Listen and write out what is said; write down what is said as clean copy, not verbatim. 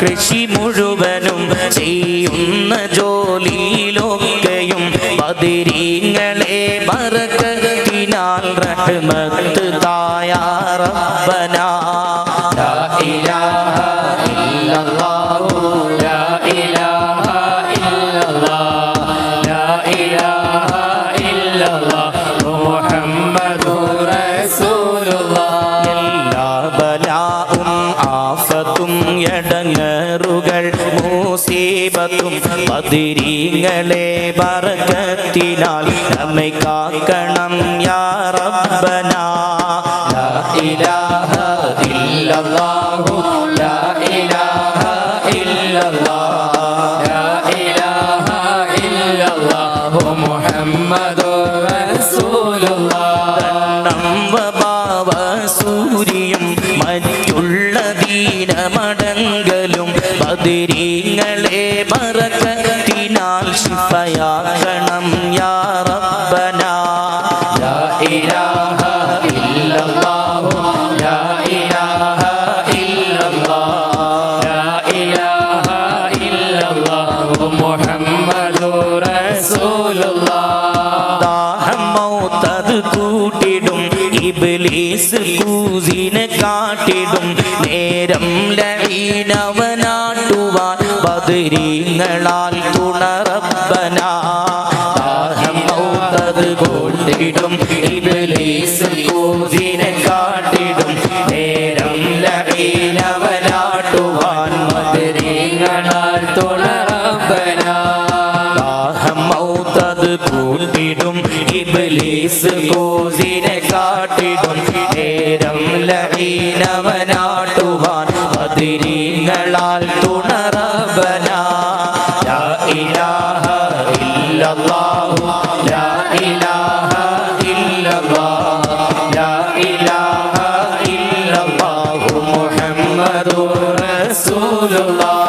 കൃഷി മുഴുവനും ചെയ്യുന്ന ജോലിയിലൊക്കെയും ബദരീങ്ങളെ ബറകത്തിനാൽ റഹ്മത്ത് തായ റബ്ബനാ ലാ ഇലാഹ ഇല്ലല്ലാഹു ലാ ഇലാഹ ഇല്ലല്ലാഹ് ലാ ഇലാഹ ഇല്ലല്ലാഹു മുഹമ്മദുർ റസൂലുള്ളാഹ് എല്ലാ ബലാഉം ആഫത്തും എടങ്ങേറുകൾ മുസീബത്തും ബദരീങ്ങളെ ബറകത്തിനാൽ നമ്മെ കാക്കണം യാ റബ്ബനാ ലാ ഇലാഹ ഇല്ലല്ലാഹു ലാ ഇലാഹ ഇല്ലല്ലാഹ് ലാ ഇലാഹ ഇല്ലല്ലാഹു മുഹമ്മദുർ റസൂലുള്ളാഹ് സൂര്യം മറ്റുള്ള ദീനമടങ്കലും ബദരീങ്ങളെ ബറകത്തിനാൽ ശിഫയാക്കണം യാ റബ്ബനാ ലാ ഇലാഹ ഇല്ലല്ലാഹു ലാ ഇലാഹ ഇല്ലല്ലാഹ് ലാ ഇലാഹ ഇല്ലല്ലാഹു മുഹമ്മദുർ റസൂലുള്ളാഹ് ദാഹം മൗതത് കൂട്ടിടും ഇബ്ലീസ് കൂസിനെ കാട്ടിടും നേരം ലഈനവനാട്ടുവാൻ ബദരീങ്ങളാൽ തുണ റബ്ബനാ ദാഹം മൗതത് കൂട്ടിടും ഇബ്ലീസ് കൂസിനെ കാട്ടിടും നേരം ലഈനവനാട്ടുവാൻ ബദരീങ്ങളാൽ തുണ റബ്ബനാ ദാഹം മൗതത് കൂട്ടിടും ഇബ്ലീസ് കൂസിനെ കാട്ടിടും നേരം ലഈനവനാട്ടുവാൻ ബദരീങ്ങളാൽ തുണ റബ്ബനാ ലാ ഇലാഹ ഇല്ലല്ലാഹു ലാ ഇലാഹ ഇല്ലല്ലാഹ് ലാ ഇലാഹ ഇല്ലല്ലാഹു മുഹമ്മദുർ റസൂലുള്ളാഹ്